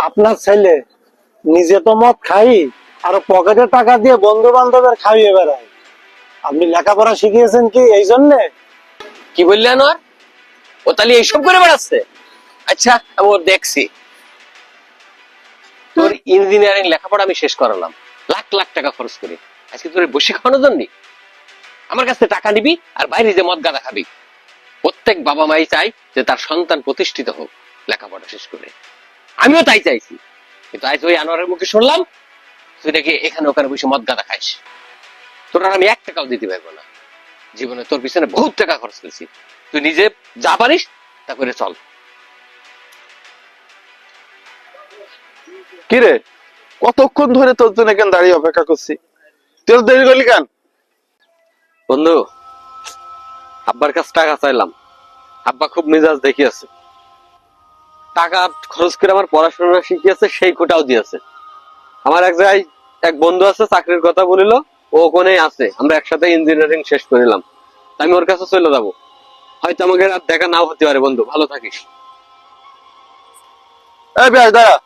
আপনার ছেলে নিজে তো মদ খাই আর পকেটে টাকা দিয়ে বন্ধু বান্ধবের খাইয়ে বেড়ায়। আপনি লেখাপড়া শিখিয়েছেন কি এই জন্যে? কি বললি আনোয়ার? ও তাহলে এইসব করে বেড়াচ্ছে? আচ্ছা, আমি ওর দেখছি। তোর ইঞ্জিনিয়ারিং লেখাপড়া আমি শেষ করালাম লাখ লাখ টাকা খরচ করে। আজকে তোর বসে খাওয়ানোর জন্য আমার কাছে টাকা নিবি আর বাইরে যে মদ গাঁদা খাবি? প্রত্যেক বাবা মাই চাই যে তার সন্তান প্রতিষ্ঠিত হোক লেখাপড়া শেষ করে। আমিও তাই চাইছি, কিন্তু আজ ওই আনোয়ারের মুখে শুনলাম তুই নাকি এখানে ওখানে বসে মদ গাঁদা খাইস। তোর আর আমি 1 টাকাও দিতে পারবো না। জীবনে তোর পিছনে বহুত টাকা খরচ করেছি, তুই নিজে যা পারিস তা করে চল। কিরে, কতক্ষণ ধরে তোর জন্য এখানে দাঁড়িয়ে অপেক্ষা করছি, তোর দেরি করলি কেন? বন্ধু, আব্বার কাছে টাকা চাইলাম, আব্বা খুব মেজাজ দেখিয়েছে। টাকা খরচ করে আমার পড়াশোনা শিখিয়েছে, সেই কোটাও দিয়েছে। আমার এক জায়গায় এক বন্ধু আছে, চাকরির কথা বলিল, ও ওখানেই আছে, আমরা একসাথে ইঞ্জিনিয়ারিং শেষ করিলাম। আমি ওর কাছে চলে যাবো, হয়তো আমাকে আর দেখা নাও হতে পারে। বন্ধু, ভালো থাকিস। এই ভাই দাঁড়া,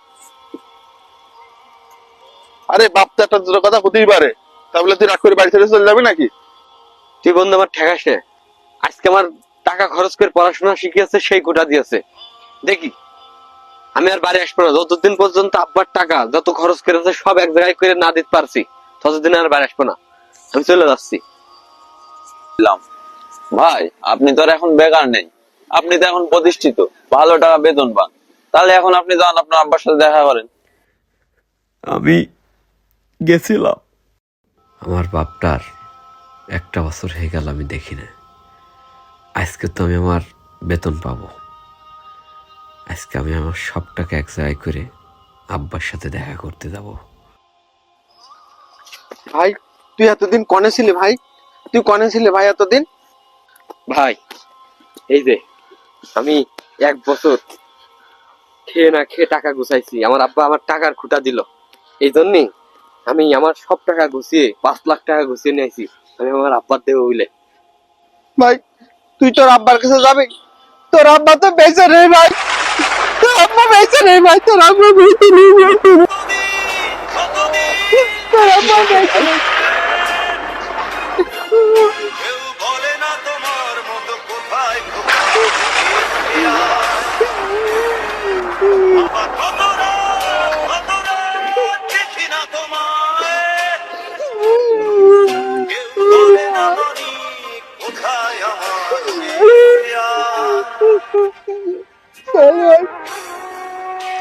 আরে বাপ তো একটা দুটো কথা হতেই পারে, তাহলে তুই রাগ করে বাড়ি ছেড়ে চলে যাবি নাকি? তুই বন্ধু আমার ঠেকাস না। আজকে আমার টাকা খরচ করে পড়াশোনা শিখিয়েছে, সেই কোটা দিয়েছে। দেখি আমি আর বাড়ি আসবো না যতদিন পর্যন্ত আব্বার টাকা যত খরচ করেছে সব এক জায়গায় করে না দিতে পারছি, ততদিন আর বাড়ি আসবো না। আমি চলে যাচ্ছি। ভাই, আপনি তো আর এখন বেকার নেই, আপনি তো এখন প্রতিষ্ঠিত, ভালো টাকা বেতন পান। তাহলে এখন আপনি যান আপনার আব্বার সাথে দেখা করেন। আমি গেছিলাম, আমার বাপটার 1 বছর হয়ে গেল আমি দেখি না। আজকে তো আমি আমার বেতন পাবো। আজকে আমি আমার সব টাকা এক জায়গায় করে আব্বার সাথে দেখা করতে যাব। ভাই, তুই এতদিন কনে ছিলি ভাই? তুই কনে ছিলি ভাই এতদিন? ভাই, এই যে আমি 1 বছর খেয়ে না খেয়ে টাকা গুছাইছি। আমার আব্বা আমার টাকার খুঁটা দিল, এই জন্যই আমি আমার সব টাকা গুছিয়ে 5 লাখ টাকা গুছিয়ে নিয়েছি। আমি আমার আব্বার দেবো বুঝলে। ভাই, তুই তোর আব্বার কাছে যাবি? তোর আব্বা তো বেঁচে নেই ভাই, তোর আব্বা বেঁচে নেই ভাই, তোর আব্বা বেঁচে নেই ভাই, তোর আব্বা বেঁচে নেই।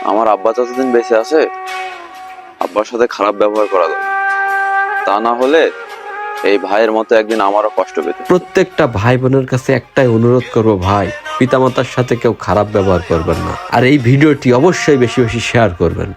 আমার আব্বা যতদিন বেঁচে আছে আব্বার সাথে খারাপ ব্যবহার করা যাবে, তা না হলে এই ভাইয়ের মতো একদিন আমারও কষ্ট পেতে। প্রত্যেকটা ভাই বোনের কাছে একটাই অনুরোধ করব, ভাই পিতামাতার সাথে কেউ খারাপ ব্যবহার করবেন না। আর এই ভিডিওটি অবশ্যই বেশি বেশি শেয়ার করবেন।